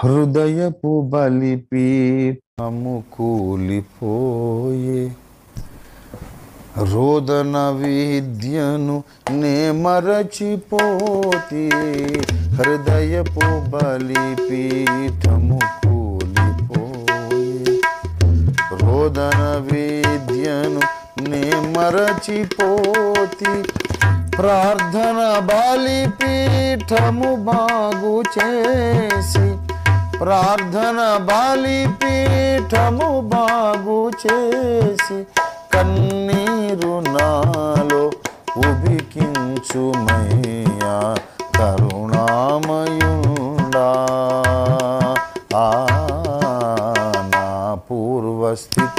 హృదయపు బలిపీఠము కూలిపోయే, రోదన విద్యను నే మరచిపోతే. హృదయపు బలిపీఠము కూలిపోయే, రోదన విద్యను నే మరచిపోతి. ప్రార్థన బలిపీఠము బాగు చేసి, ప్రార్థన బలిపీఠము బాగు చేసి, కన్నీరు నాలో ఉబికించుమయ్యా కరుణామయుండా. నా పూర్వస్థితి